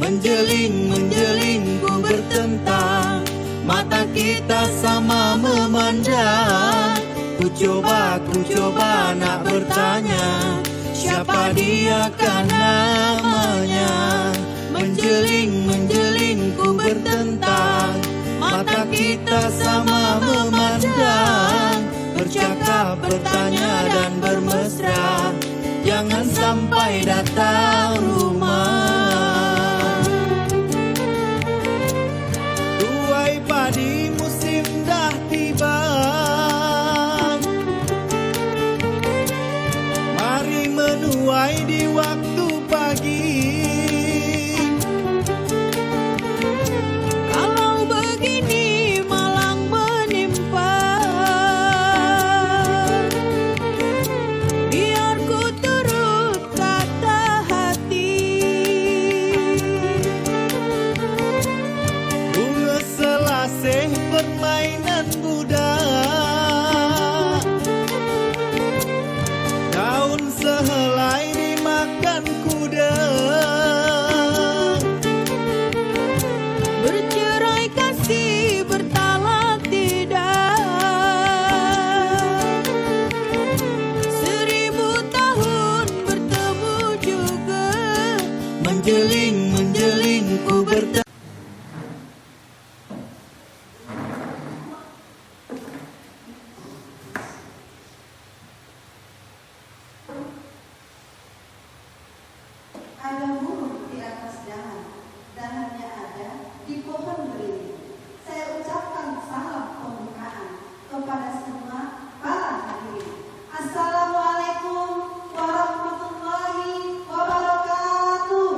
Menjeling ku bertentang, mata kita sama memandang. Ku coba nak bertanya, siapa dia kan namanya. Menjeling ku bertentang, mata kita sama memandang. Bercakap, bertanya dan bermesra, jangan sampai datang rumah. Tuai padi musim dah tiba, mari menuai di waktu pagi. Kalau begini malang menimpa, biar ku turut kata hati. Bunga selasih permainan budak, daun sehelai dimakan kuda. Bercerai kasih bertalak tidak, 1000 tahun bertemu juga. Menjeling ku bertemu. Ada burung di atas dahan, dahannya ada di pohon beringin. Saya ucapkan salam pembukaan kepada semua para hadirin. Assalamualaikum warahmatullahi wabarakatuh.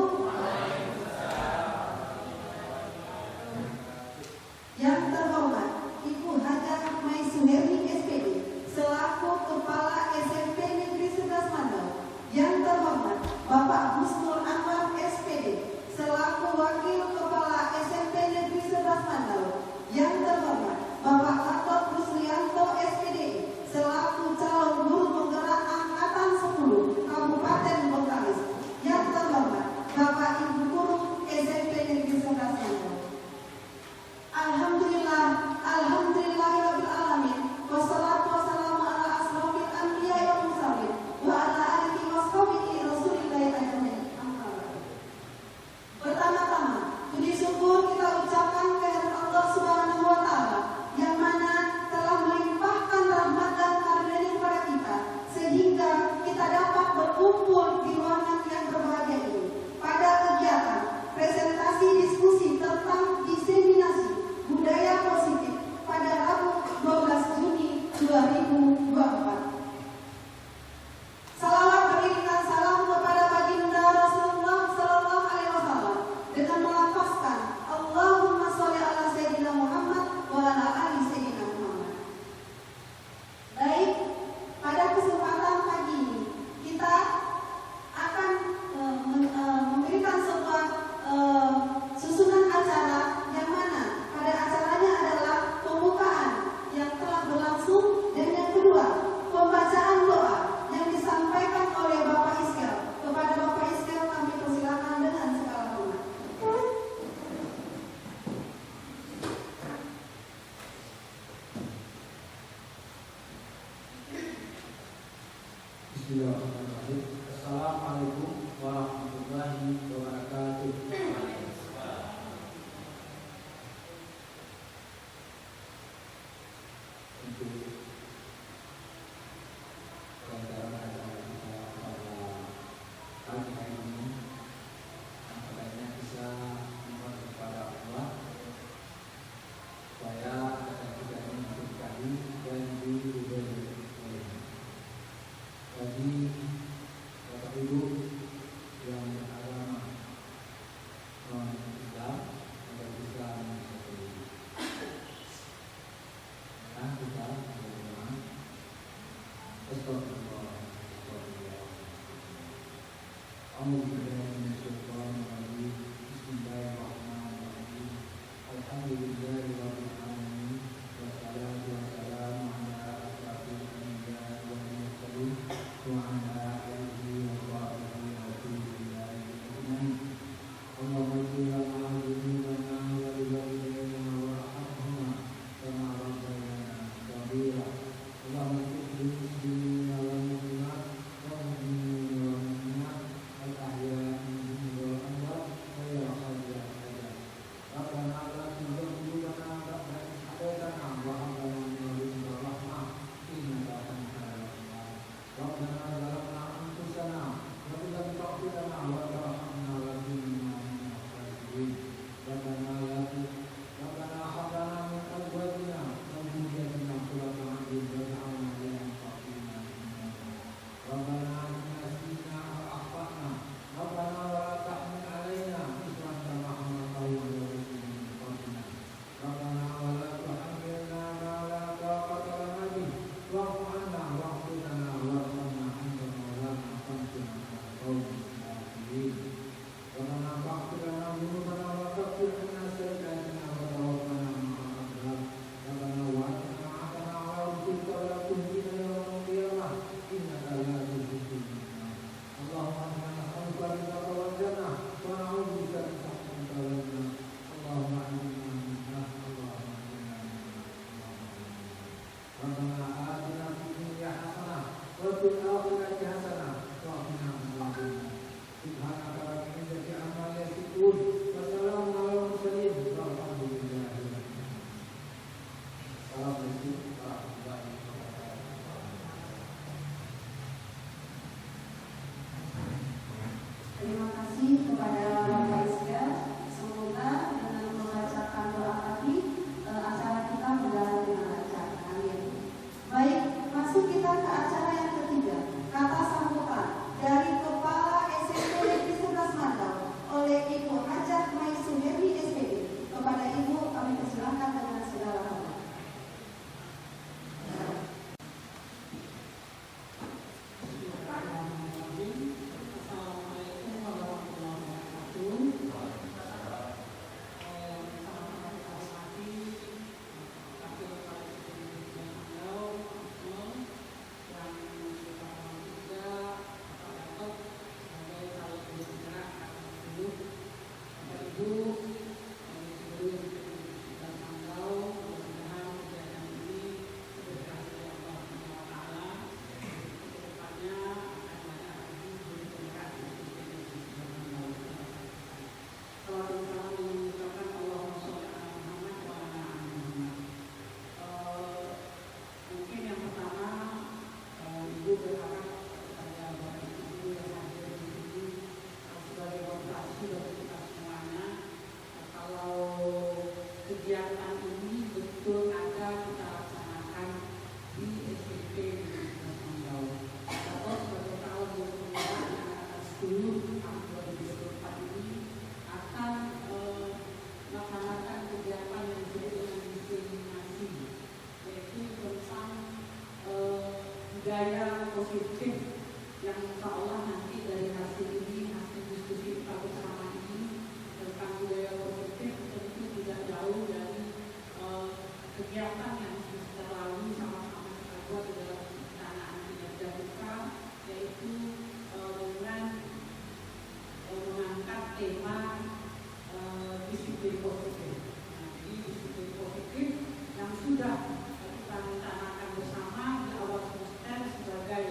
Yang terhormat Ibu Hajar Maisuherni SPD selaku Kepala SMP Negeri 11 Mandau. Yang terhormat Bapak Husnul Anwar SPD selaku Wakil Kepala SMP Negeri 11 Mandau. Yang terhormat Bapak Gatot Ruslianto SPD selaku calon guru penggerak angkatan 10 Kabupaten Bengkalis. Yang terhormat Bapak Ibu Guru SMP Negeri 11 Mandau. Alhamdulillahirabbil alamin. Wassalatu wassalamu ala asrofil anbiya wal mursalin wa ala alihi washabihi rasulillahi ajmain. Pertama-tama, puji syukur kita ucapkan kehadirat Allah Subhanahu wa taala yang mana telah melimpahkan rahmat dan karunia kepada kita sehingga kita dapat berkumpul di ruangan yang berbahagia ini pada kegiatan presentasi diskusi tentang diseminasi budaya positif pada Rabu 12 Juni 2024. Salawat beriringan salam kepada baginda Rasulullah Sallallahu Alaihi Wasallam dengan melafazkan Allahumma sholli ala Sayyidina Muhammad wa ala ali Sayyidina Muhammad. Baik, pada kesempatan pagi ini kita akan memberikan sebuah susunan acara yang mana pada acaranya adalah pembukaan yang telah berlangsung dan yang kedua pembacaan doa yang disampaikan oleh Bapak Iskal. Kepada Bapak Iskal kami persilakan dengan segala hormat. Bismillahirrahmanirrahim. Assalamualaikum warahmatullahi wabarakatuh. Untuk kelancaran acara kita pada pagi hari ini, hendaknya bisa memohon kepada Allah supaya acara kita ini berkali dan diridhoi. Bagi Bapak Ibu Terima kasih kepada Bapak Isya. Semoga dengan membacakan doa tadi acara kita berjalan dengan lancar. Amin. Baik, masuk kita ke acara yang ketiga. Kata sambutan dari Kepala SMP Negeri 11 Mandau oleh Ibu Hajah Maisuheri SPD. Kepada Ibu kami persilahkan dengan segala hormat. Kegiatan ini betul ada kita laksanakan di SMP Negeri 11 Mandau. Atau sebagai tahun yang kemudian akan 10 tahun 2024 ini akan melaksanakan kegiatan yang disebut dengan diseminasi, yaitu tentang budaya positif yang insya Allah nanti dari hasil ini, hasil diskusi kita bersama ini tentang budaya positif tentu tidak jauh dari kegiatan yang kita lalui sama-sama kita buat di dalam anak-anak kinerja kita, yaitu dengan mengangkat tema disiplin positif. Nah, jadi disiplin positif yang sudah kita rencanakan bersama di awal semester sebagai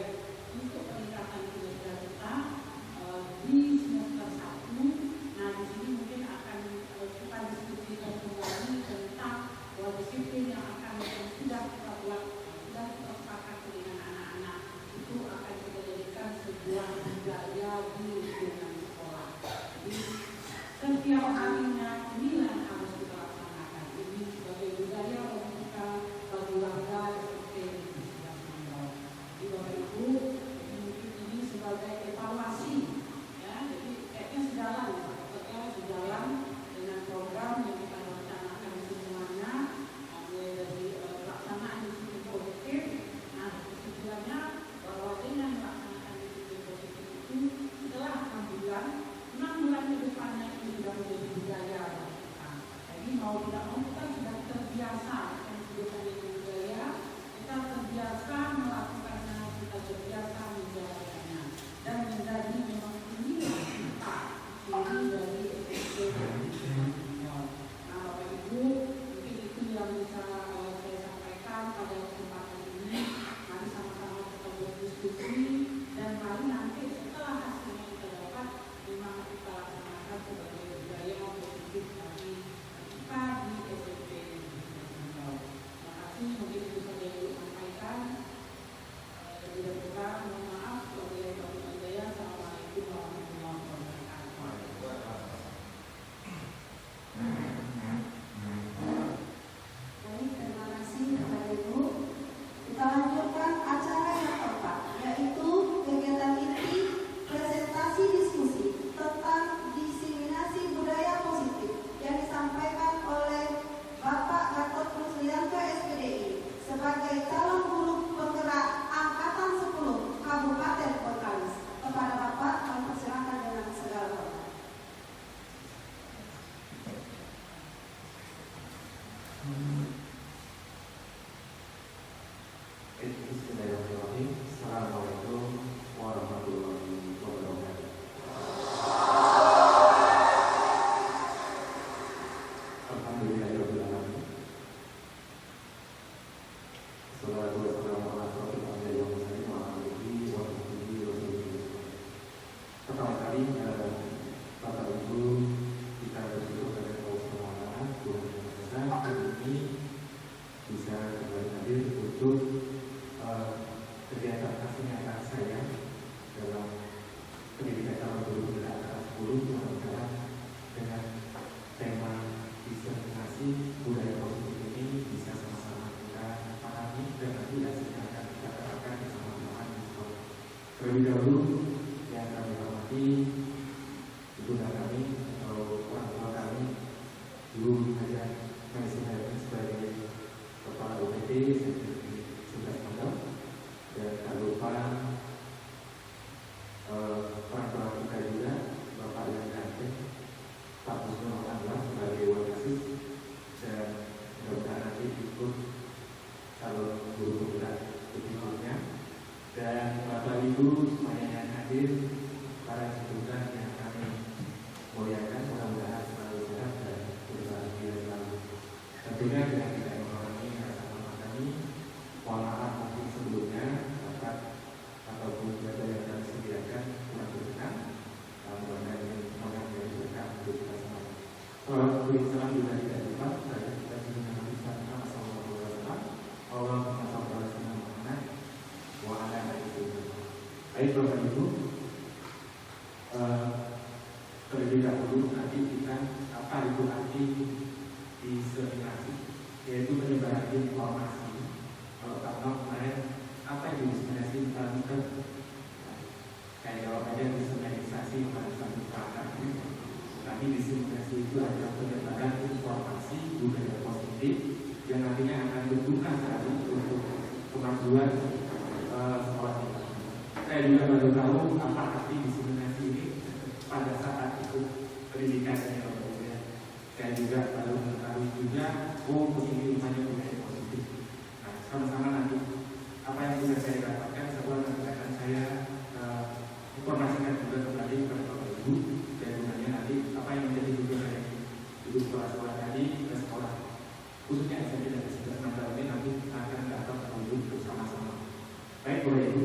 untuk peningkatan kinerja kita di semester 1. Nah, di sini mungkin akan kita diskusikan kembali tentang disiplin yang akan sudah kita buat, sudah kita sepakati dengan anak-anak, itu akan kita jadikan sebuah budaya di lingkungan sekolah. Jadi setiap harinya inilah yang harus kita laksanakan. Ini sebagai budaya bagi kita, bagi warga SMP Negeri 11 Mandau. Jadi Bapak Ibu, mungkin ini sebagai evaluasi, ya. Jadi kayaknya sejalan dengan program yang kita rencanakan semuanya, mulai dari pelaksanaan disiplin positif. Nah, kesimpulannya bahwa dengan melaksanakan disiplin positif itu setelah 6 bulan ke depannya itu sudah menjadi budaya bagi kita. Jadi mau tidak mau kita sudah terbiasa dengan kebiasaan budaya, kita terbiasa melakukannya, kita terbiasa menjalankannya, dan menjadi memang inilah kita ini dari SMP tentunya dengan tidak mengurangi rasa memahami polaran mungkin sebelumnya dapat ataupun jadwal yang kami sediakan kurang berkenan. Mudah-mudahan dengan semangat yang berkah untuk kita semua. Salam juga tidak lupa dari kita juga Nabi Muhammad SAW. Allahumma shalli ala sayyidina Muhammad wa ala alihi wasallam. Baik Bapak Ibu, terlebih dahulu nanti kita apa itu arti diseminasi, yaitu penyebaran informasi. Kalau kemarin apa itu diseminasi kita kayak jawabannya diseminasi pada satu perangkat. Tapi diseminasi itu adalah penyebaran informasi budaya positif yang nantinya akan berguna sekali untuk kemajuan sekolah kita. Saya juga baru tahu apa arti diseminasi ini pada saat itu pendidikan saya. Saya juga baru mengetahui juga ini hanya budaya positif. Nah, sama-sama nanti apa yang sudah saya dapatkan sebuah nanti akan saya informasikan juga kembali kepada Bapak Ibu dan sebenarnya nanti apa yang menjadi tujuan dari ibu sekolah-sekolah tadi ke sekolah khususnya SMP dan SMP 6 ini nanti akan datang ke bersama-sama. Baik Bapak Ibu.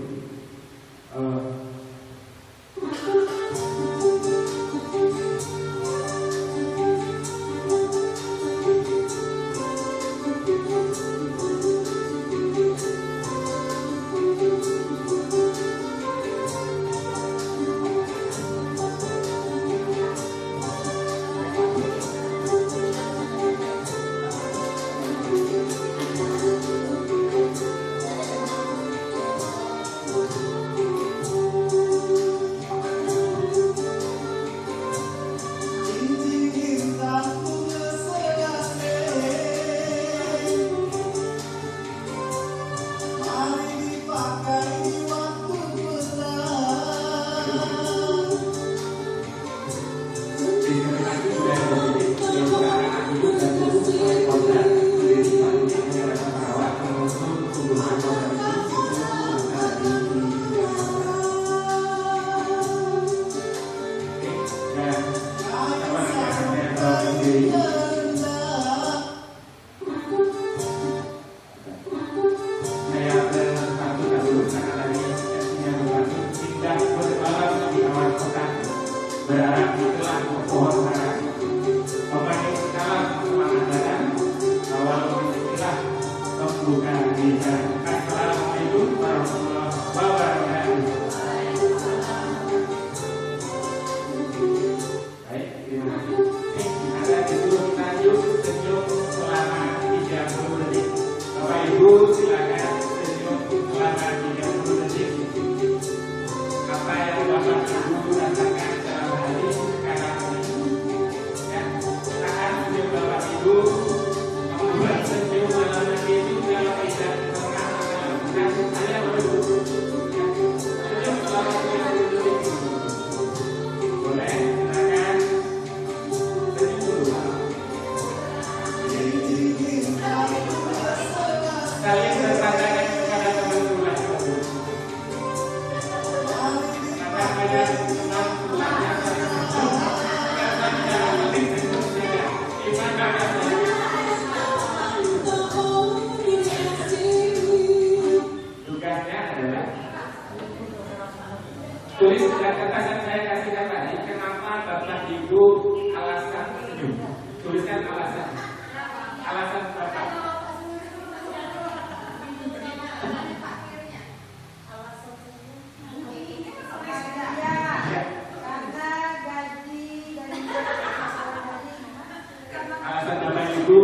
Tulis catatan saya kasihkan tadi, kenapa Bapak Ibu alasan senyum? Tuliskan alasan. Alasan Bapak. Alasan Bapak Ibu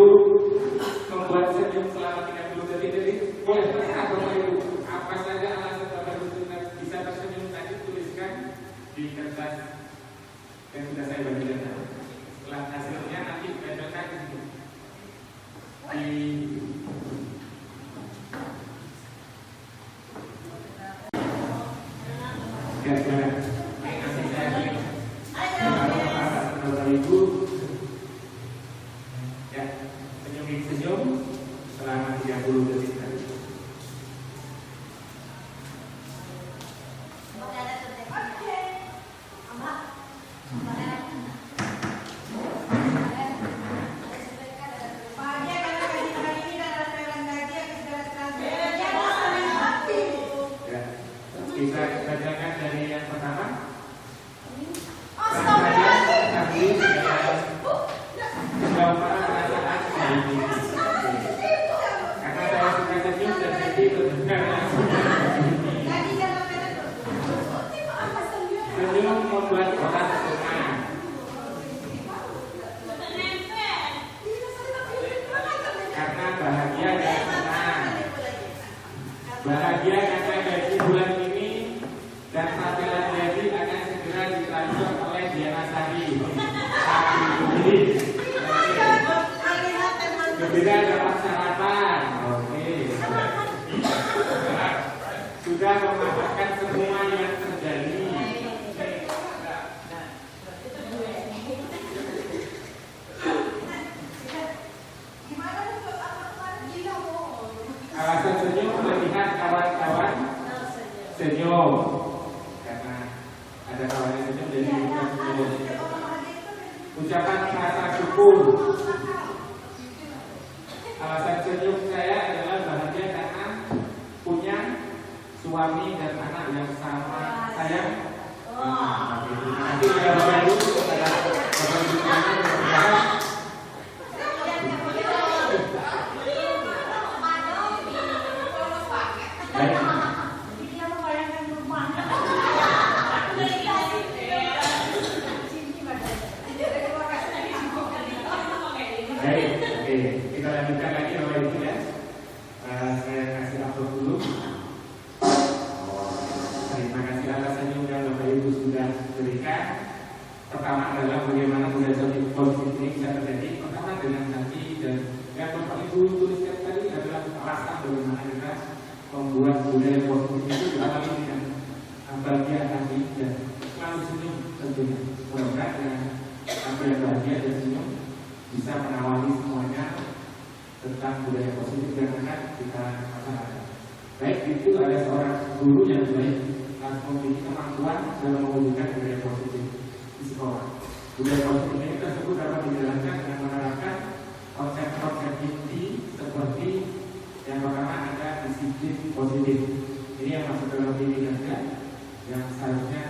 membuat senyum selama 30 detik jadi boleh berkata Bapak Ibu apa saja alasan Bapak Ibu bisa tersenyum tadi tuliskan di kertas yang sudah saya bagikan. Setelah hasilnya nanti tempelkan di situ. Kasih saya Bapak Ibu. Ya, senyum selama 30 detik tadi. Bahagia senyum karena ada kawannya senyum jadi kita senyum. Ucapan rasa syukur. Alasan senyum saya adalah bahagia karena punya suami dan anak yang sama saya. Terima kasih kepada Bapak Ibu, kepada Bapak Ibu sekalian. Baik, oke, kita lanjutkan lagi Bapak Ibu ya. Saya kasih upload dulu. Terima kasih atas senyum yang Bapak Ibu sudah berikan. Pertama adalah bagaimana budaya positif ini bisa terjadi. Pertama dengan hati dan yang Bapak Ibu tuliskan tadi adalah alasan bagaimana kita membuat budaya positif itu diawali dengan bahagia hati dan selalu senyum tentunya. Mudah-mudahan dengan hati yang bahagia dan senyum bisa mengawali semuanya tentang budaya positif yang akan kita laksanakan. Baik, itu ada seorang guru yang baik harus memiliki kemampuan dalam mewujudkan budaya positif di sekolah. Budaya positif ini tersebut dapat dijalankan dengan menerapkan konsep-konsep inti seperti yang pertama ada disiplin positif. Ini yang masuk dalam diri kerja yang seharusnya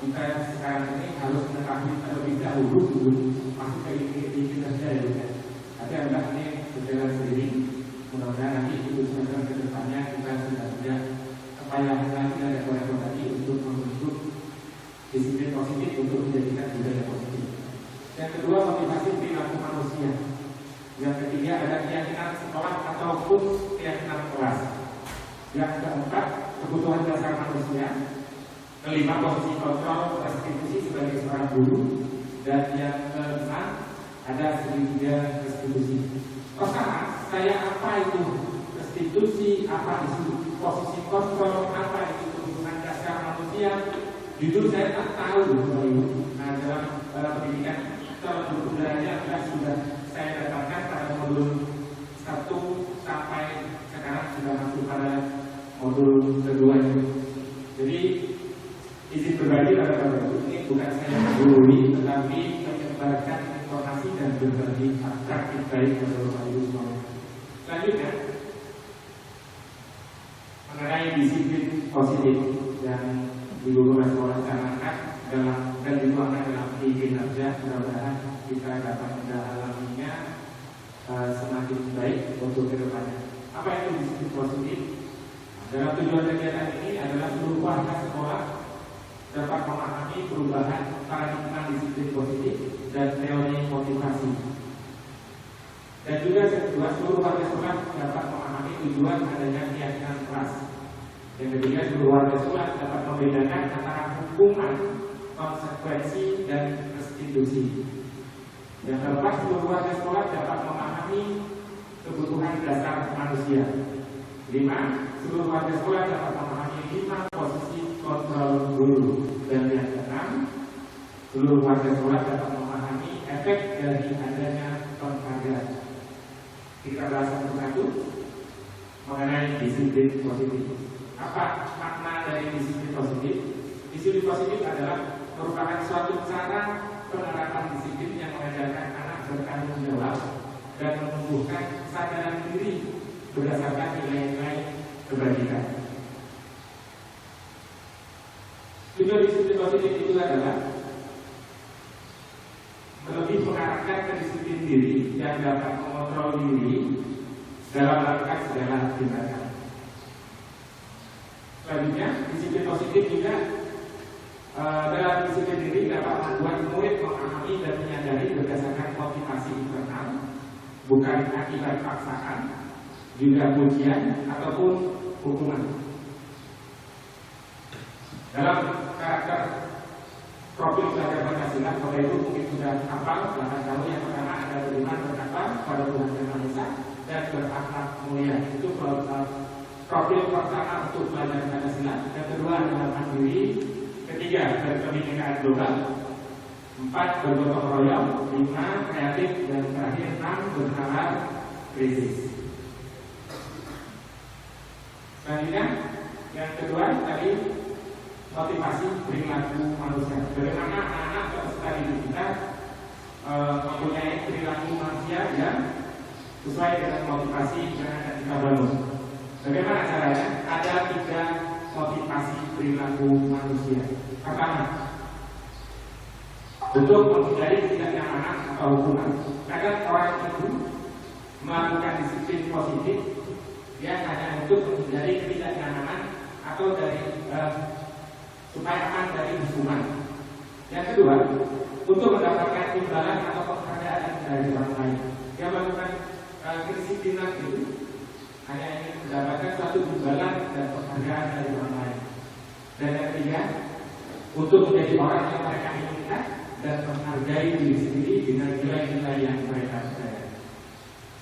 kita sekarang ini harus mengetahui terlebih dahulu sebelum masuk ke diri kerja ya bukan. Tapi adalah ini berjalan sendiri. Mudah-mudahan nanti itu semester ke depannya kita sudah punya kepayahan lagi dari orang tadi untuk membentuk disiplin positif untuk menjadikan budaya positif. Yang kedua, motivasi perilaku manusia. Yang ketiga ada keyakinan sekolah ataupun keyakinan kelas. Yang keempat, kebutuhan dasar manusia. Kelima, posisi kontrol restitusi sebagai seorang guru. Dan yang keenam, ada segitiga restitusi. Pertama, saya apa itu restitusi, apa itu posisi kontrol, apa itu kebutuhan dasar manusia. Jujur saya tak tahu Bapak Ibu. Nah, dalam pendidikan budayanya sudah saya dapatkan pada modul 1 sampai sekarang sudah masuk pada modul kedua ini. Jadi izin berbagi pada Bapak Ibu, ini bukan saya menggurui, tetapi menyebarkan informasi dan berbagi praktik baik kepada Bapak Ibu semua. Selanjutnya mengenai disiplin positif yang Ibu Guru Sekolah canangkan dan dituangkan dalam kinerja, mudah-mudahan kita dapat mendalaminya semakin baik untuk kedepannya. Apa itu disiplin positif? Dalam tujuan kegiatan ini adalah seluruh warga sekolah dapat memahami perubahan paradigma disiplin positif dan teori motivasi. Dan juga kedua, seluruh warga sekolah dapat memahami tujuan adanya keyakinan kelas. Yang ketiga, seluruh warga sekolah dapat membedakan antara hukuman, konsekuensi, dan restitusi. Yang keempat, seluruh warga sekolah dapat memahami kebutuhan dasar manusia. 5. Seluruh warga sekolah dapat memahami 5 posisi kontrol guru. Dan yang keenam, seluruh warga sekolah dapat memahami efek dari adanya penghargaan. Kita bahas satu-satu mengenai disiplin positif. Apa makna dari disiplin positif? Disiplin positif adalah merupakan suatu cara penerapan disiplin yang mengajarkan anak bertanggung jawab dan menumbuhkan kesadaran diri berdasarkan nilai-nilai kebajikan. Tujuan disiplin positif itu adalah lebih mengarahkan ke disiplin diri yang dapat mengontrol diri dalam melakukan segala tindakan. Selanjutnya, disiplin positif juga dalam disiplin diri dapat membuat murid memahami dan menyadari berdasarkan motivasi internal, bukan akibat paksaan, juga pujian ataupun hukuman. Dalam karakter profil belajar Pancasila, Bapak Ibu mungkin sudah hafal, bahkan tahu yang pertama ada beriman bertakwa pada Tuhan Yang Maha Esa dan berakhlak mulia. Itu profil pertama untuk belajar Pancasila. Yang kedua adalah mandiri, ketiga berkebinekaan global, 4 bergotong royong, 5 kreatif, dan terakhir 6 bernalar krisis. Selanjutnya Yang kedua tadi motivasi perilaku manusia. Bagaimana anak-anak peserta didik kita mempunyai perilaku manusia yang sesuai dengan motivasi yang akan kita bangun. Bagaimana caranya? Ada 3 motivasi perilaku manusia. Pertama, untuk menghindari ketidaknyamanan atau hukuman. Kadang orang itu melakukan disiplin positif dia hanya untuk menghindari ketidaknyamanan atau dari supaya aman dari hukuman. Yang kedua, untuk mendapatkan imbalan atau penghargaan dari orang lain. Dia melakukan kedisiplinan itu hanya ingin mendapatkan satu imbalan dan penghargaan dari orang lain. Dan yang ketiga, untuk menjadi orang yang mereka inginkan dan menghargai diri sendiri dengan nilai-nilai yang mereka percaya.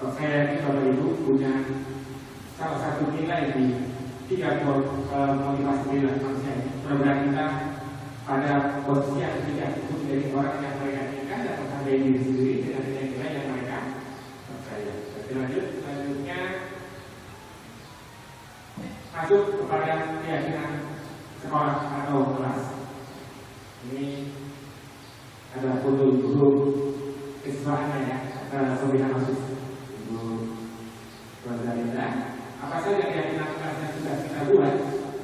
Saya yakin Bapak Ibu punya salah satu nilai di 3 motivasi perilaku manusia ini. Mudah-mudahan kita pada posisi yang ketiga itu menjadi orang yang mereka inginkan dan menghargai diri sendiri dengan nilai-nilai yang mereka percaya. Selanjutnya masuk kepada keyakinan sekolah atau kelas. Ini ada foto guru keseluruhannya ya, Sobina Masus, Ibu Rosalinda. Apa saja keyakinan kelas yang sudah kita buat?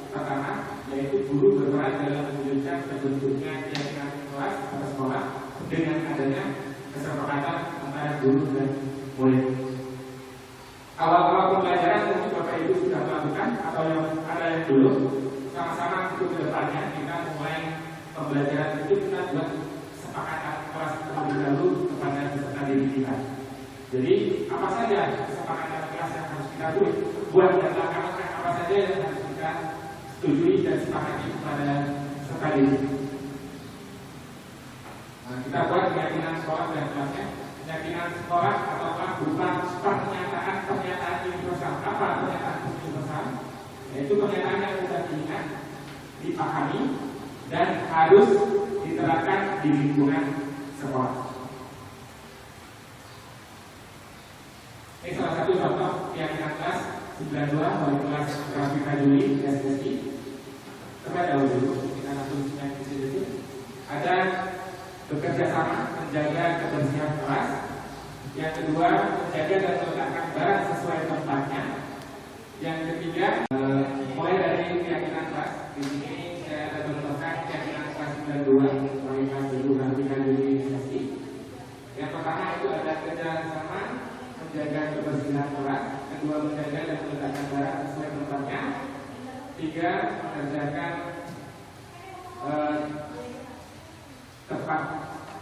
Pertama, yaitu guru berperan dalam mewujudkan terbentuknya keyakinan kelas atau sekolah dengan adanya kesepakatan antara guru dan murid. Awal-awal pembelajaran mungkin Bapak Ibu sudah melakukan atau yang ada yang belum, sama-sama untuk kedepannya kita mulai pembelajaran itu kita buat kesepakatan kelas terlebih dahulu kepada peserta didik kita. Jadi apa saja kesepakatan kelas yang harus kita buat dan langkah-langkah apa saja yang harus kita setujui dan sepakati kepada peserta didik. Nah, kita buat keyakinan sekolah dan kelasnya. Keyakinan sekolah atau kelas berupa pernyataan universal. Apa pernyataan universal? Yaitu pernyataan yang mudah diingat, dipahami, dan harus diterapkan di lingkungan sekolah. Ini salah satu contoh keyakinan kelas 92 wali kelas Rafika Juli SSI. Coba dahulu kita langsung yang di sini. Ada bekerja sama menjaga kebersihan kelas. Yang kedua, menjaga dan meletakkan barang sesuai tempatnya. Yang ketiga, mulai dari keyakinan kelas. Di sini saya akan menentukan keyakinan kelas 92 wali kelas Rafika Juli SSI. Yang pertama itu ada kerjasama menjaga kebersihan kelas. Kedua, menjaga dan meletakkan barang sesuai tempatnya. Tiga, mengerjakan tepat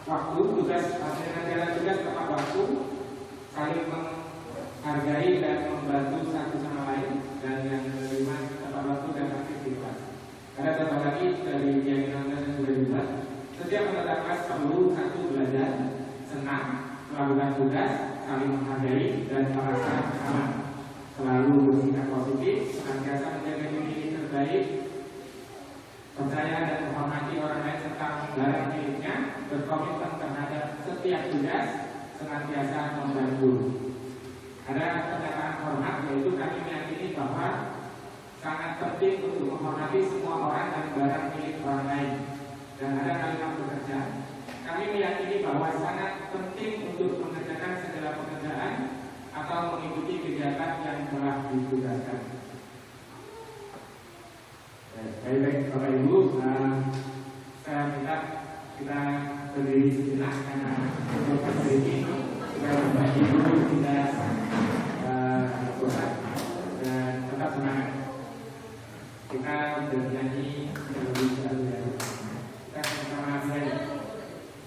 waktu, tugas dengan jalan tugas tepat waktu, saling menghargai dan membantu satu sama lain, dan yang kelima tepat waktu dan aktivitas. Ada tambah lagi dari keyakinan yang sudah dibuat. Setiap peserta kelas perlu satu belajar, senang, melakukan tugas, saling menghargai dan merasa aman. Selalu bersikap positif, senantiasa menjaga diri terbaik, percaya dan menghormati orang lain serta menggarap miliknya, berkomitmen terhadap setiap tugas, senantiasa membantu. Ada pernyataan hormat, yaitu kami meyakini bahwa sangat penting untuk menghormati semua orang dan barang milik orang lain. Dan ada kalimat pekerjaan. Kami meyakini bahwa sangat penting untuk mengerjakan segala pekerjaan atau mengikuti kegiatan yang telah ditugaskan. Baik Bapak Ibu, saya minta kita berdiri sejenak karena untuk hari ini kita berbagi dulu kita bosan dan tetap semangat. Kita bernyanyi lebih dahulu. Kita sama saya.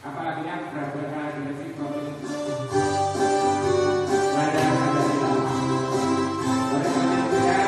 Apa lagunya? Berapa dikasih proses? Boleh kita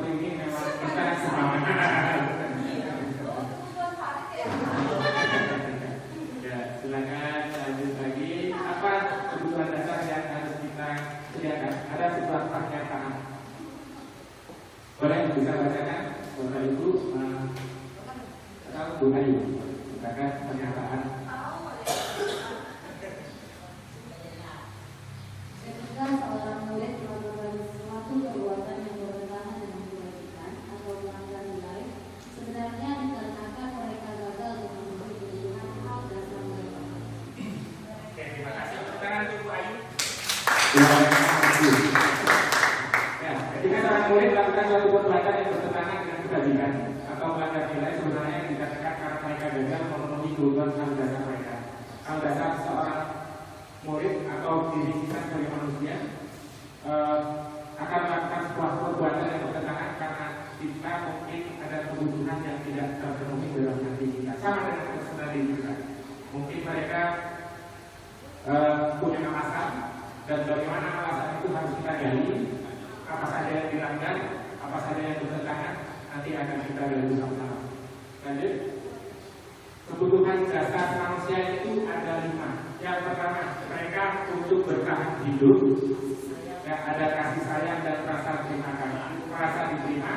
ini memang kita semangat. Ya, silakan lanjut lagi. Apa kebutuhan dasar yang harus kita sediakan? Ada sebuah pernyataan. Boleh bisa bacakan, Bapak Ibu atau Bu Ayu, bacakan pernyataan. Ketika seorang murid melakukan suatu perbuatan yang bertentangan dengan kewajiban atau melanggar nilai, sebenarnya dikarenakan mereka gagal memenuhi kebutuhan hak dasar mereka. Oke, terima kasih. Tepuk tangan untuk Bu Ayu. Terima kasih. Ya, ketika seorang murid melakukan suatu perbuatan yang bertentangan dengan kewajiban atau melanggar nilai, sebenarnya dikatakan karena mereka gagal memenuhi kebutuhan hak dasar mereka. Hak dasar seorang murid atau diri kita sebagai manusia akan melakukan sebuah perbuatan yang bertentangan karena kita mungkin ada kebutuhan yang tidak terpenuhi dalam hati kita, sama dengan personal diri kita. Mungkin mereka punya alasan, dan bagaimana alasan itu harus kita gali. Apa saja yang dilanggar, apa saja yang bertentangan, nanti akan kita gali bersama-sama. Lanjut. Kebutuhan dasar manusia itu ada 5. Yang pertama, mereka untuk bertahan hidup, ya, ada kasih sayang dan rasa terima kasih, merasa diterima,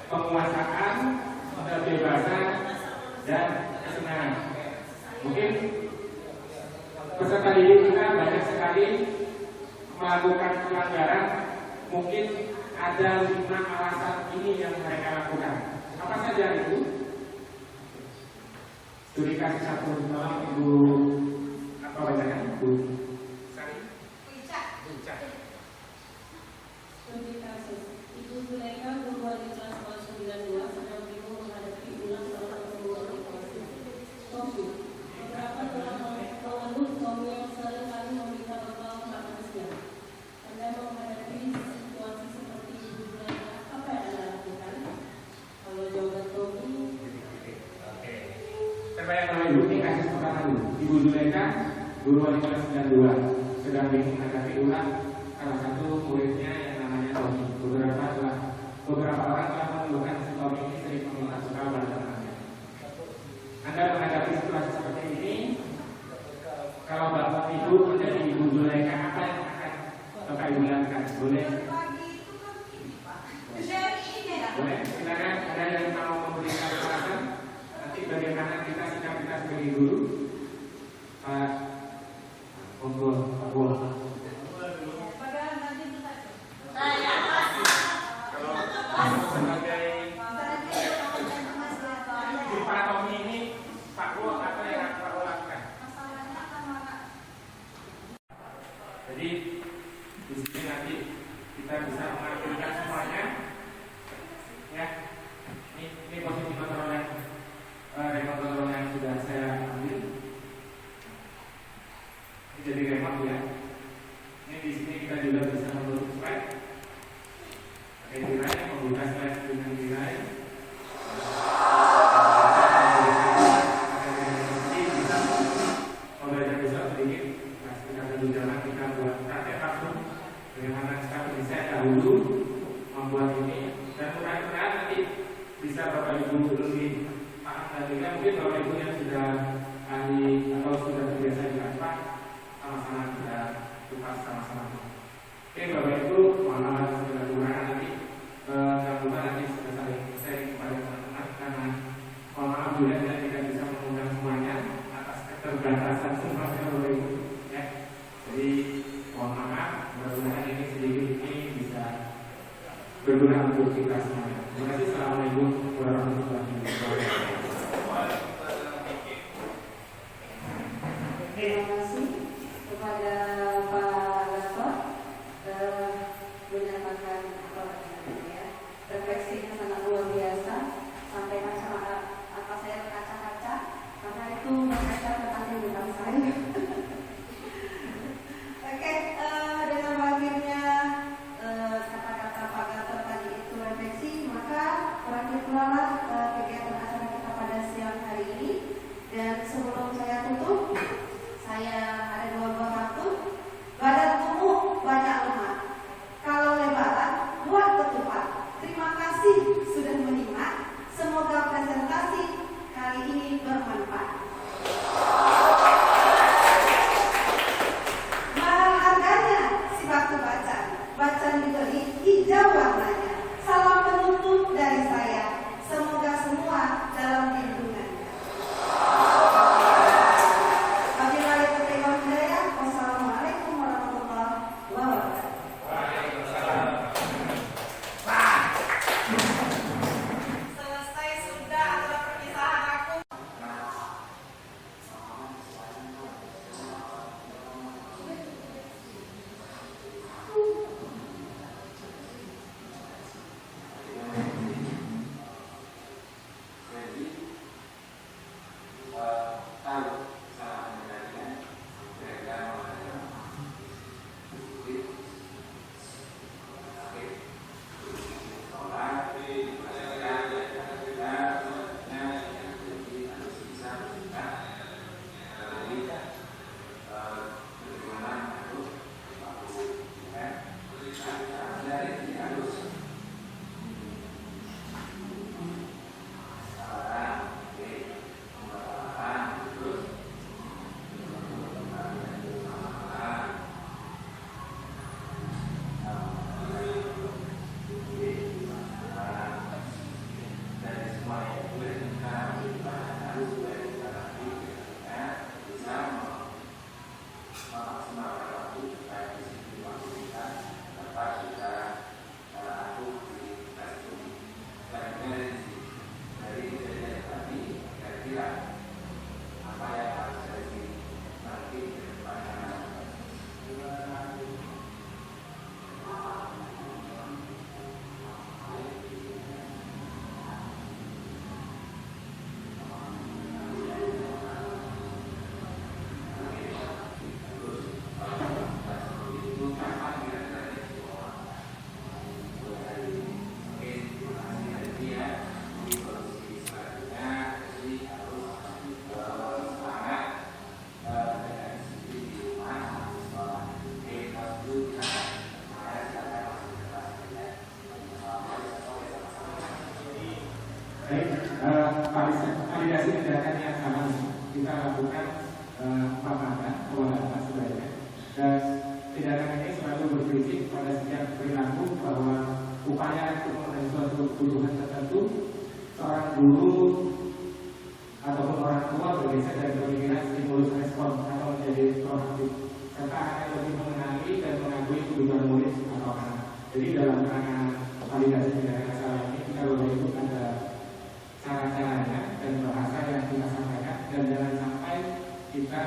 penguasaan, kebebasan, dan kesenangan. Mungkin peserta didik kita banyak sekali melakukan pelanggaran. Mungkin ada 5 alasan ini yang mereka lakukan. Apa saja itu? Studi kasih satu Ibu apa bacakan? Ibu Sari? Buca. Studi kasus. Ibu Zulaika guru wali kelas 92 sedang bingung menghadapi ulang tahun perguruan tinggi. Topi. Beberapa pengeluh suami yang sering kali meminta bapak makan siang. Anda menghadapi situasi seperti Ibu Zulaika, apa yang Anda lakukan? Kalau jawaban Topi, Terbayang oleh Ibu ini kasus pertama dulu. Ibu Zulaika guru wali kelas 92 sedang bingung menghadapi ulang salah satu muridnya yang namanya Tommy. Beberapa orang telah mengeluhkan si Tommy ini sering meminta bekal pada temannya. Anda menghadapi situasi seperti ini, kalau Bapak Ibu menjadi Ibu Zulaika, apa yang akan Bapak Ibu lakukan? Boleh? Boleh? Silakan, ada yang mau memberikan alasan nanti bagaimana kita sikap kita sebagai guru. Pak Monggo, Pak Buah. Kalau sebagai Pak Tommy ini, Pak Buah apa yang akan Pak Buah lakukan? Jadi di sini nanti kita bisa mengambilkan semuanya, ya. Ini posisi kontrol yang remote control yang sudah saya ambil. Ini jadi remote ya. Ini di sini kita juga bisa membentuk slide. Pakai nilai, membuka slide dengan nilai. Bisa membelajar besok sedikit. Nah, kita berjalan kita buat praktek langsung. Bagaimana cara saya dahulu membuat ini, dan mudah-mudahan nanti bisa Bapak Ibu lebih paham dan juga mungkin Bapak Ibu yang sudah ahli atau sudah terbiasa di Canva sama-sama kita kupas sama-sama. Oke Bapak Ibu, mohon maaf segala kekurangan nanti jangan nanti sudah saling sharing kepada teman-teman, karena mohon maaf juga tidak bisa mengundang semuanya atas keterbatasan semuanya Bapak Ibu, ya. Jadi mohon maaf, mudah-mudahan ini sedikit ini bisa berguna untuk kita semuanya. Terima kasih. Assalamualaikum warahmatullahi wabarakatuh. Terima kasih kepada Pak Gatot menyatakan refleksinya sangat luar biasa, sampai apa saya berkaca-kaca karena itu berkaca tentang kehidupan saya. Oke, dengan berakhirnya kata-kata Pak Gatot tadi itu refleksi, maka berakhir pula kegiatan acara kita pada siang hari ini. Dan sebelum saya tutup, saya ada 2 buah kartu. Badan gemuk, banyak lemak. Kalau lebaran, buat ketupat. Terima kasih. Baik, validasi tindakan yang sama kita lakukan 4 langkah sebaiknya. Dan tindakan ini selalu berprinsip pada setiap perilaku bahwa upaya untuk memenuhi suatu kebutuhan tertentu, seorang guru ataupun orang tua bergeser dari pemikiran stimulus respon atau menjadi proaktif, serta akan lebih mengenali dan mengakui kebutuhan murid atau anak. Jadi dalam rangka validasi tindakan asal ini kita itu ada cara-caranya dan bahasa yang kita sampaikan, dan jangan sampai kita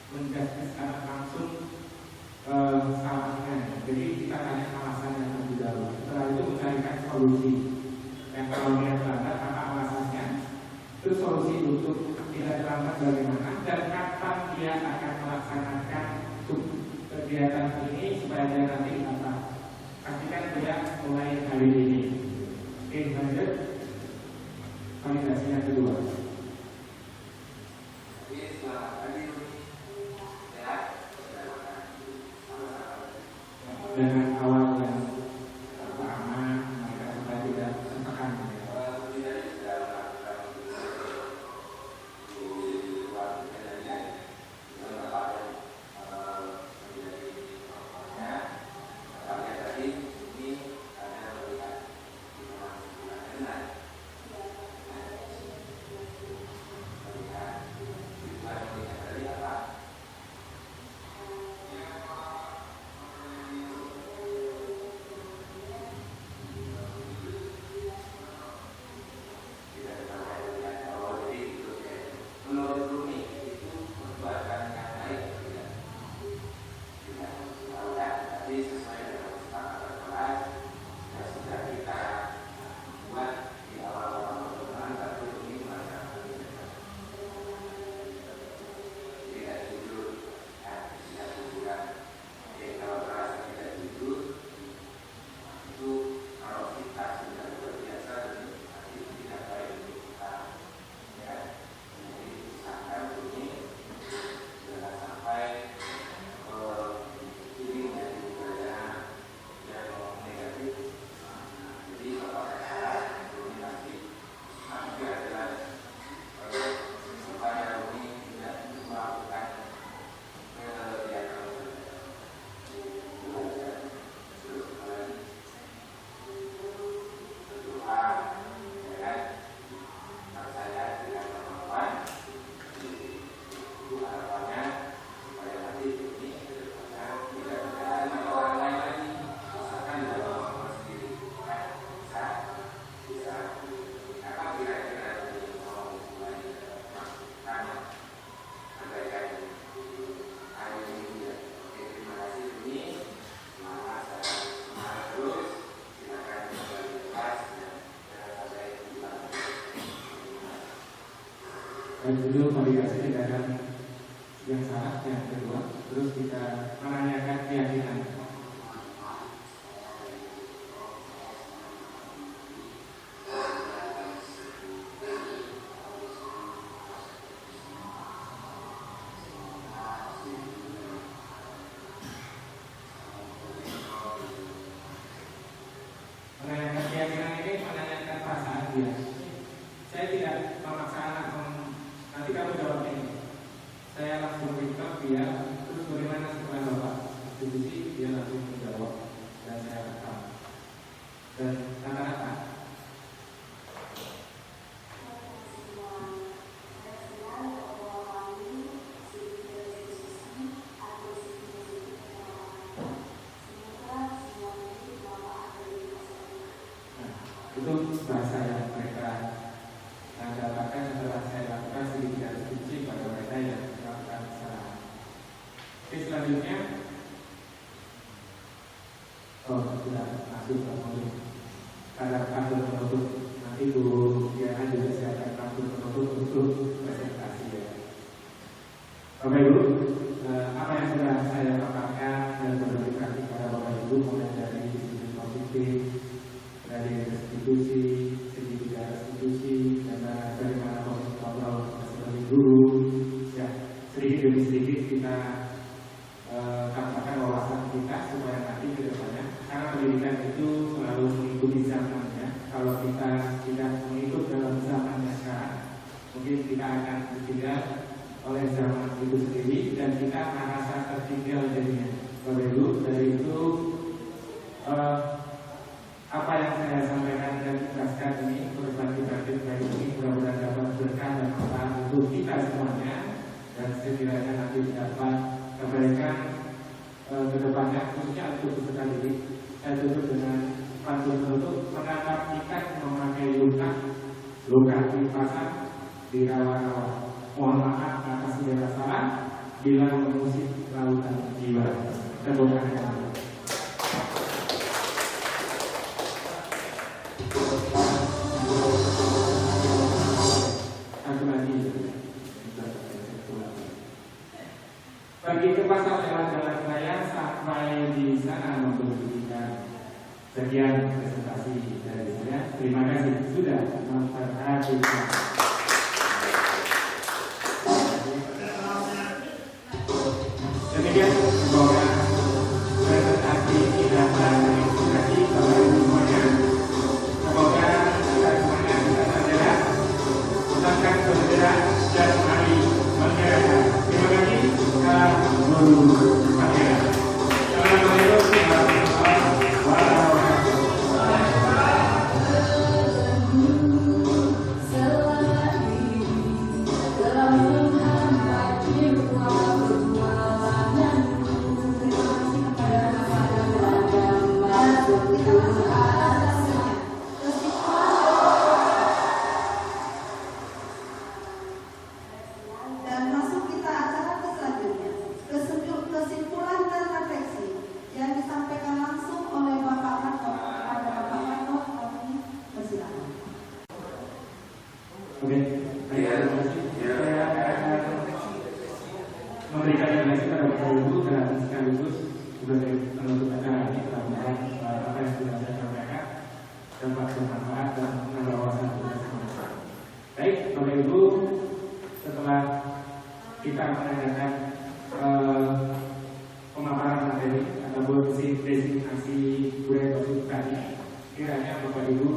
menjudge secara langsung salahnya. Jadi kita tanya alasannya terlebih dahulu. Setelah itu mencarikan solusi. Yang kalau lihat lambat apa alasannya, terus solusi untuk tidak terlambat bagaimana, dan kapan dia akan melaksanakan kegiatan ini supaya dia nanti apa. Pastikan dia mulai hari ini. Oke, lanjut. Validasi yang kedua. Dengan awal yang pertama, mereka supaya tidak tertekan. Dan dulu validasi tindakan yang salah yang kedua, terus kita menanyakan keyakinan. Menanyakan keyakinan ini menanyakan perasaan dia. Saya tidak memaksa anak nanti kamu jawab ini. Saya langsung minta dia, terus bagaimana setelah Bapak diskusi, dia langsung menjawab dan saya rekam. Dan rata-rata itu bahasa yang mereka dapatkan setelah saya lakukan sedikit diskusi pada mereka yang melakukan kesalahan. Oke, selanjutnya sudah masuk ke mobil. Ada kartu penutup. Nanti Bu Diana juga siapkan kartu penutup untuk presentasi ya. Bapak Ibu, apa yang sudah saya paparkan dan berikan kepada Bapak Ibu mulai dari sisi positif, dari restitusi, segi tidak restitusi, dan bagaimana kontrol sebagai guru, ya sedikit demi sedikit kita katakan wawasan kita supaya nanti ke depannya, karena pendidikan itu selalu mengikuti zamannya. kalau kita tidak mengikut dalam zamannya sekarang, mungkin kita akan ditinggal oleh zaman itu sendiri dan kita merasa tertinggal jadinya. Bapak Ibu, dari itu apa yang saya sampaikan dan jelaskan ini berbagi-bagi baik ini mudah-mudahan dapat berkah dan manfaat untuk kita semuanya dan sekiranya nanti dapat kebaikan ke depannya, khususnya untuk peserta didik. Saya tutup dengan pantun penutup, menatap ikan memakai luka dipasang di rawa-rawa. Mohon maaf atas segala salah bila mengusik lautan jiwa. Tepuk tangan. Bagi kepasang lewat jalan raya sampai di sana memperhatikan. Sekian presentasi dari saya. Terima kasih sudah memperhatikan. Demikian semoga presentasi kita terinspirasi kepada semuanya. Semoga kita semuanya bisa tergerak, usahakan bergerak dan mari bergerak. Terima kasih. Dan masuk kita acara ke selanjutnya. Kesimpulan dan refleksi yang disampaikan langsung oleh Bapak Rektor. Kepada Bapak Rektor, kami persilakan. Oke, baik, terima kasih. Saya akan memberikan informasi kepada Bapak Ibu dan sekaligus sebagai penutup acara ini mudah-mudahan apa yang sudah saya sampaikan dapat bermanfaat dan menambah wawasan kita semua. Baik, Bapak Ibu, setelah kita menanyakan pemaparan materi ataupun designasi budaya tersebut tadi, kiranya Bapak Ibu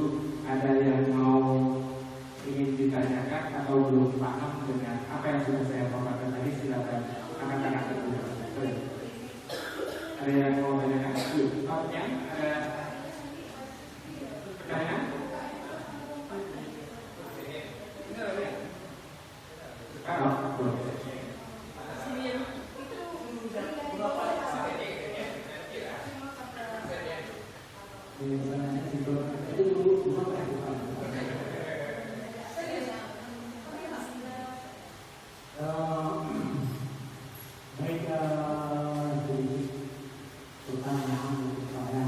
ada yang mau ingin ditanyakan atau belum paham dengan apa yang sudah saya paparkan tadi, silakan angkat tangan terlebih dahulu. Ada yang mau tanyakan? Topnya ada pertanyaan? Boleh. Baik, pertanyaan untuk saya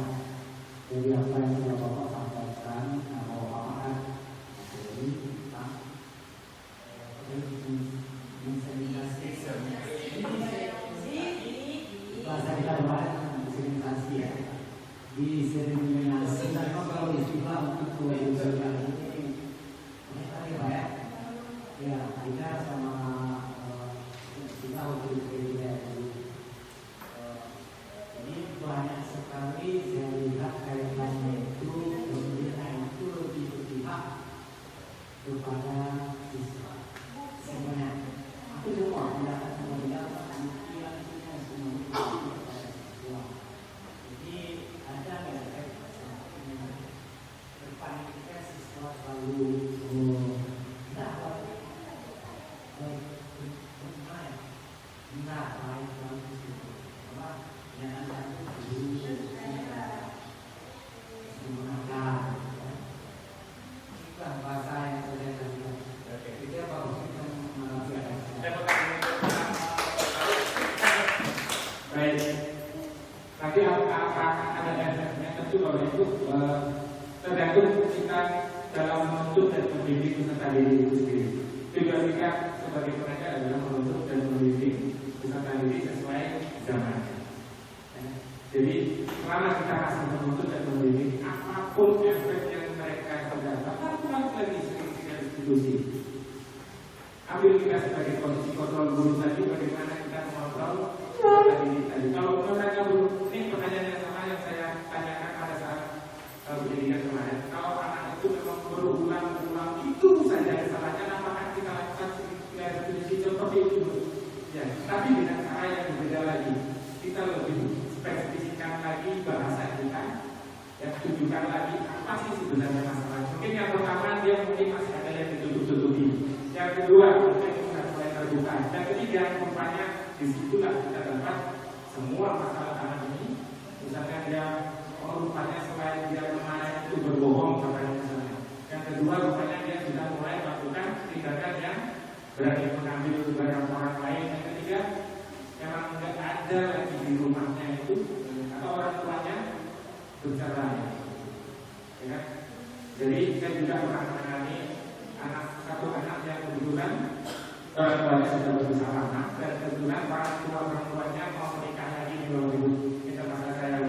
dari apa yang sudah Bapak sampaikan, bahwa apakah ini tentang bahasa kita kemarin diseminasi ya, diseminasi. Dan kalau istilah untuk kewajiban ini tadi Pak ya, kita sama kita waktu ini banyak sekali saya lihat kaitannya itu pemerintah itu lebih berpihak kepada siswa. Sebenarnya aku semua tidak akan melihat yang punya semua kepada siswa. Jadi ada nggak depan kita siswa selalu dapat baik nanti akan ada efeknya tentu kalau itu tergantung kita dalam menuntut dan membimbing peserta didik itu sendiri. Tujuan kita sebagai pengajar adalah menuntut dan membimbing peserta didik sesuai zamannya. Jadi selama kita masih menuntut dan membimbing, apapun efek yang mereka sudah dapat, lagi sering institusi. Ambil kita sebagai posisi kontrol guru tadi, bagaimana kita mengontrol tadi. Kalau mereka belum, ini pertanyaan yang sama yang saya tanyakan pada saat pendidikan kemarin. Kalau anak itu tapi dengan cara yang berbeda lagi. Kita lebih spesifikkan lagi bahasa kita, yang tunjukkan lagi apa sih sebenarnya masalah. Mungkin yang pertama dia mungkin masih ada yang ditutup-tutupi. Yang kedua mungkin sudah mulai terbuka. Dan ketiga rupanya disitulah kita dapat semua masalah anak ini. Misalnya dia rupanya selain dia kemarin itu berbohong katanya misalnya. Yang kedua rupanya dia sudah mulai melakukan tindakan yang berani mengambil barang orang lain. Yang ketiga memang nggak ada lagi di rumahnya itu atau orang tuanya bercerai. Ya kan? Jadi saya juga pernah menangani satu anak yang kebetulan orang tuanya sudah berusaha lama dan kebetulan orang tuanya mau menikah lagi di bawah ibu. Kita masa saya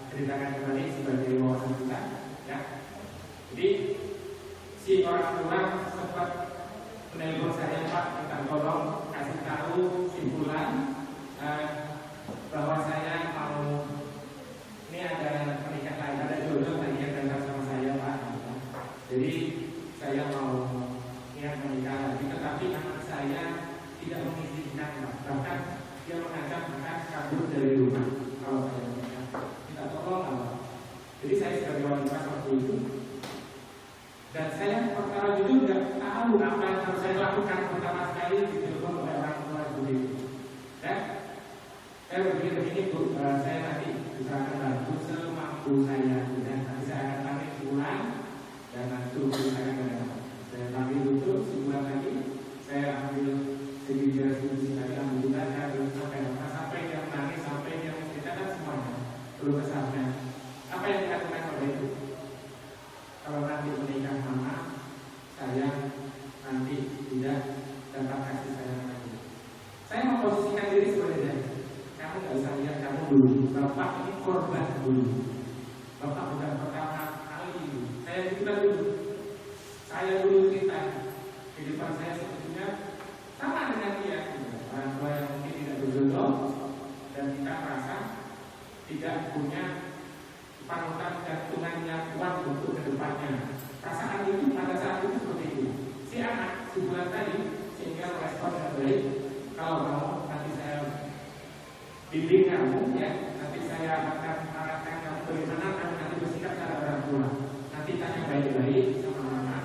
ceritakan kembali sebagai wawasan kita, ya. Jadi si orang tua sempat menelpon saya, Pak, minta tolong kasih tahu simpulan bahwa saya mau ini ada menikah lagi, ada jodoh tadi yang datang sama saya, Pak. Jadi saya mau niat menikah lagi, tetapi anak saya tidak mengizinkan, Pak. Bahkan dia mengancam akan kabur dari rumah kalau saya menikah. Minta tolong, Pak. Jadi saya sebagai wanita waktu itu, dan saya perkara jujur tidak tahu apa yang harus saya lakukan pertama sekali ditelepon oleh orang tua itu. Dan saya berpikir begini, Bu, saya nanti bisa akan bantu semampu saya, dan nanti saya akan pamit pulang dan nanti saya akan saya ambil dulu sebulan lagi, saya ambil sedikit lagi, alhamdulillah saya belum sampai dia menangis, sampai dia menceritakan semuanya belum kesamnya. Apa yang dilakukan oleh itu? Kalau nanti menikah mama, saya nanti tidak dapat kasih sayang lagi. Saya memposisikan diri sebagai dia. Kamu nggak usah lihat kamu dulu. Bapak ini korban dulu. Bapak bukan pertama kali dulu. Saya juga dulu. Saya dulu cerita kehidupan saya sebetulnya sama dengan dia. Orang tua yang mungkin tidak berjodoh dan kita merasa tidak punya panutan gantungan yang kuat untuk kedepannya. Perasaan itu pada saat itu seperti itu. Si anak sebulan tadi sehingga merespon dengan baik. Kalau mau nanti saya bimbing kamu, ya, nanti saya akan arahkan kamu bagaimana kamu nanti bersikap pada orang tua. Nanti tanya baik-baik sama mama.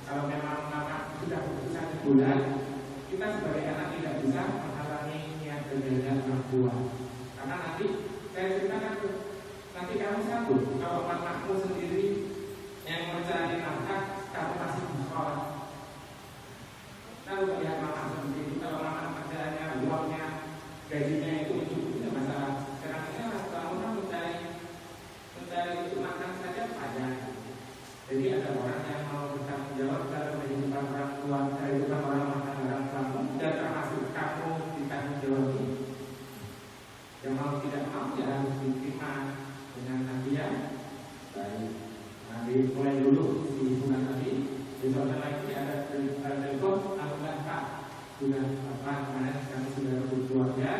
Kalau memang mama sudah keputusan sebulan, kita sebagai anak tidak bisa menghalangi niat kerja orang tua. Karena nanti saya ceritakan tuh. Nanti kamu sanggup kalau anakmu sendiri yang mencari nafkah, kamu masih di sekolah. Kalau melihat mama seperti itu, kalau mama kerjanya, uangnya, gajinya itu mencukupi, tidak masalah. Sekarang ini orang tua mencari untuk makan saja pajak. Jadi ada orang yang mau bertanggung jawab dalam kehidupan orang tua, kehidupan orang makan orang kamu, dan termasuk kamu ditanggung jawab ini. Yang mau tidak mau jangan diterima dengan nantinya. Baik, nanti mulai dulu di bulan tadi. Besoknya lagi ada telepon, alhamdulillah Pak, sudah apa kemarin kami sudah berkeluarga,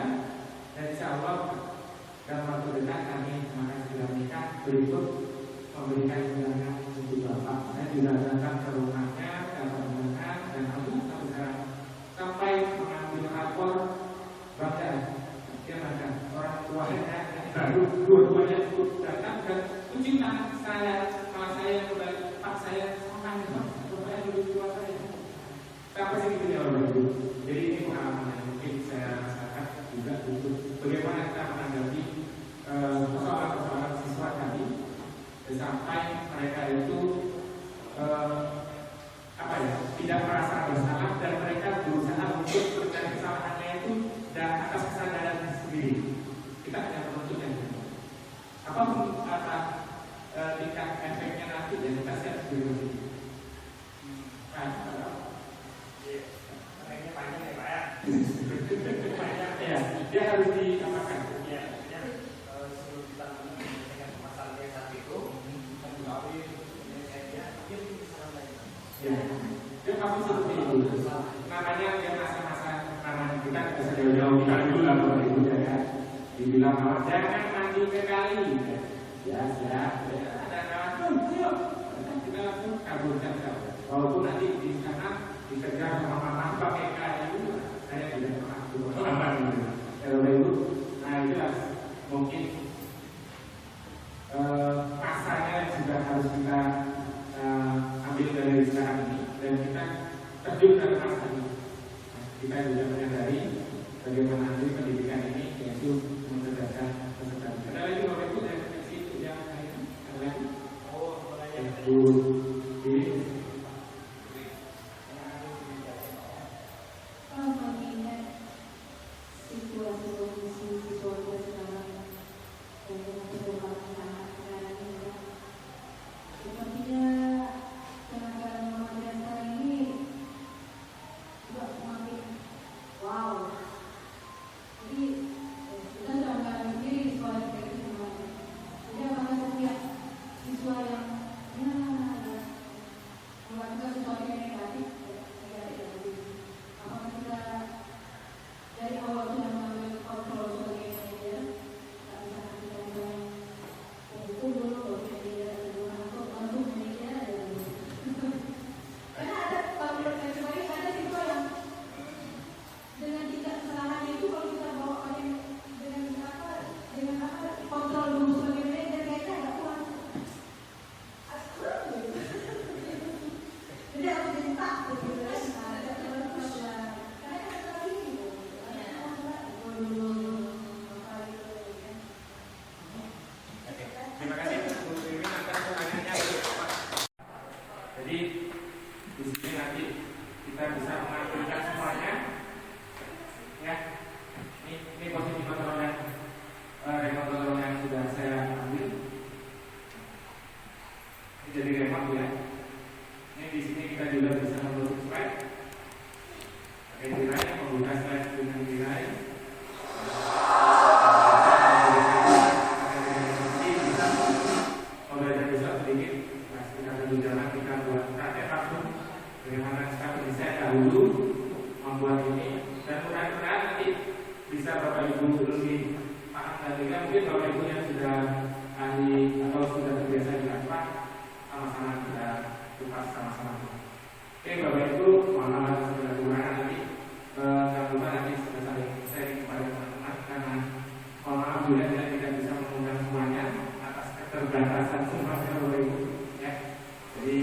dan insya Allah dalam waktu dekat kami akan segera menikah. Berikut memberikan undangan untuk Bapak. Saya juga datang ke rumahnya, dapat undangan, dan alhamdulillah sampai mengambil rapor bahkan dia makan orang tuanya baru dua-duanya ikut datang dan uji tangan saya, kalau saya kembali Pak saya sampai supaya dulu tua saya. Sampai segitu ya Bapak Ibu. Jadi ini pengalaman yang mungkin saya rasakan juga untuk bagaimana kita menanggapi persoalan-persoalan siswa kami sampai mereka itu tidak merasa bersalah dan mereka berusaha untuk mencari kesalahannya itu dan atas kesadaran sendiri. Kita tidak menuntutnya. Apapun tingkat efeknya nanti dan kita siap sendiri. Efeknya panjang ya Pak ya. Ya, dia harus diapakan. Ya, sebelum kita menyelesaikan masalah yang tadi itu, kami menyelesaikannya, dia bisa lagi. Ya, dia pasti seperti itu. Namanya dia masa-masa namanya kita bisa jauh-jauh kita dulu lah kalau ibu ya. Dibilang bahwa jangan mandi ke kali. Ya, ada kawan yuk. Kita langsung kabur saja. Walaupun nanti di sana dikejar sama mama pakai kayu, saya tidak pernah keluar. ambil dari sekarang ini dan kita terjun ke masa ini. Kita juga menyadari bagaimana nanti pendidikan ini yaitu mencerdaskan peserta. Ada lagi Bapak Ibu yang itu yang lain? Ada lagi? Bu Dewi. Kalau mengingat situasi kondisi situasi sekarang dan dengan perkembangan anak sekarang ini, sepertinya keadaan Muhammadiyah sekarang ini juga semakin wow. Jadi kita sudah mengalami sendiri di sekolah kita itu semuanya. Jadi apakah setiap siswa yang melakukan sesuatu yang negatif, apakah kita dari awal sudah mengambil kontrol sebagai manajer, tak bisa nanti kita membuku dulu baru manajer untuk manajer ada dulu. Karena ada kalau menurut saya pribadi ada siswa yang dengan tingkat kesalahannya itu kalau kita bawa dengan kontrol dulu sebagai manajer kayaknya agak kurang. Jadi harus jadi takut gitu kan. Karena kan setelah ini Terima kasih Bu Dewi atas pertanyaannya. Jadi di sini nanti kita bisa mengaturkan semuanya. Ya, ini posisi kontrol yang sudah saya ambil. Ini jadi remote ya. Ini di sini kita juga bisa membentuk slide. Pakai tirai, membuka slide dengan tirai. Kalau ada bisa sedikit, kita berjalan kita buat praktek langsung. Bagaimana kita bisa dahulu membuat ini dan mudah-mudahan nanti bisa Bapak Ibu lebih paham dan juga mungkin Bapak Ibu yang sudah ahli atau sudah terbiasa di Canva sama-sama kita kupas sama-sama. Oke Bapak Ibu, mohon maaf atas segala kekurangan nanti. Jangan lupa nanti sudah saling sharing kepada teman-teman karena mohon maaf juga tidak bisa mengundang semuanya atas keterbatasan semua Bapak Ibu. Ya, jadi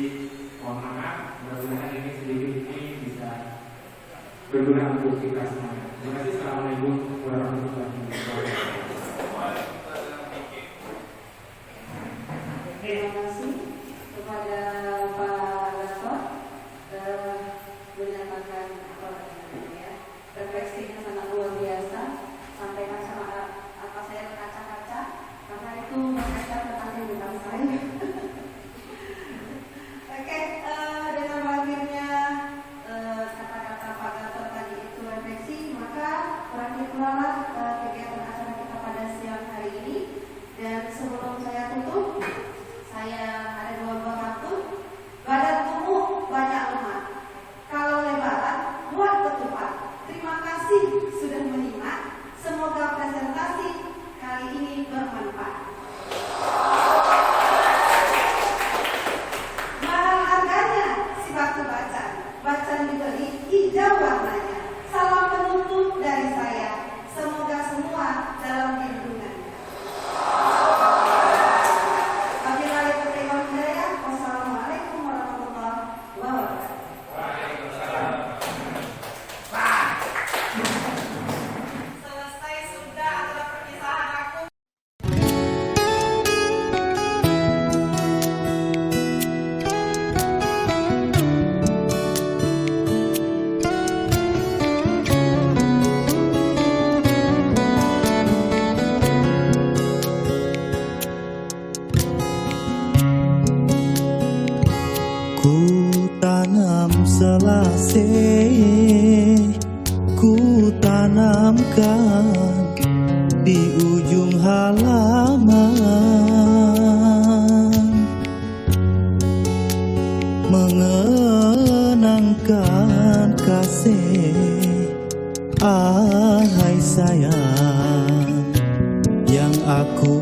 mohon maaf. Mudah-mudahan ini sedikit ini bisa berguna untuk kita semuanya. Terima kasih. Assalamualaikum warahmatullahi wabarakatuh. Terima kasih kepada Pak Gatot menyatakan refleksinya sangat luar biasa sampai apa saya kaca-kaca karena itu berkaitan tentang kehidupan saya. Oke, dengan berakhirnya kata-kata Pak Gatot tadi itu refleksi, maka berakhir pula kegiatan acara kita pada siang hari ini. Dan sebelum saya tutup, saya ada dua buah pantun. Badan tumbuh banyak lemak, kalau lebaran buat ketupat. Terima kasih sudah menyimak. Semoga presentasi kali ini bermanfaat. Mahal harganya si batu bacan, bacan dibeli hijau warnanya. Salam penutup dari saya. Semoga semua dalam lindungan. Wassalamualaikum warahmatullahi wabarakatuh. Selesai sudah adalah perpisahan aku. Ku tanam selasih, ku tanamkan di ujung halaman, mengenangkan kasih, ahai sayang yang aku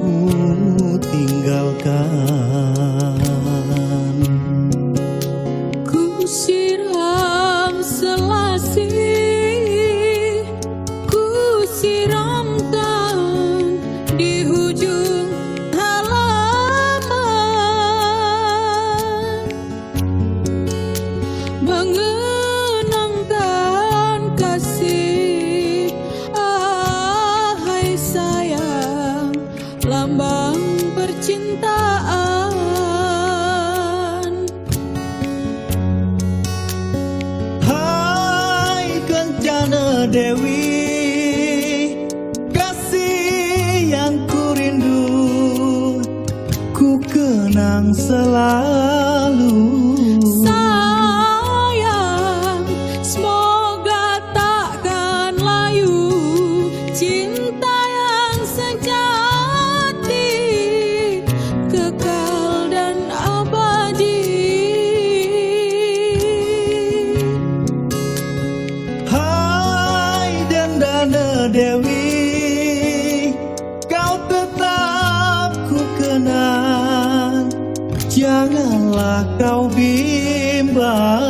tinggalkan. Ku siram selasih, ku siramkan di ujung halaman, Dewi, kasih yang ku rindu, ku kenang selalu. Sayang, semoga takkan layu cinta yang sejati, kekal dan abadi. Hai Dendana Dewi, kau tetap ku kenang, janganlah kau bimbang.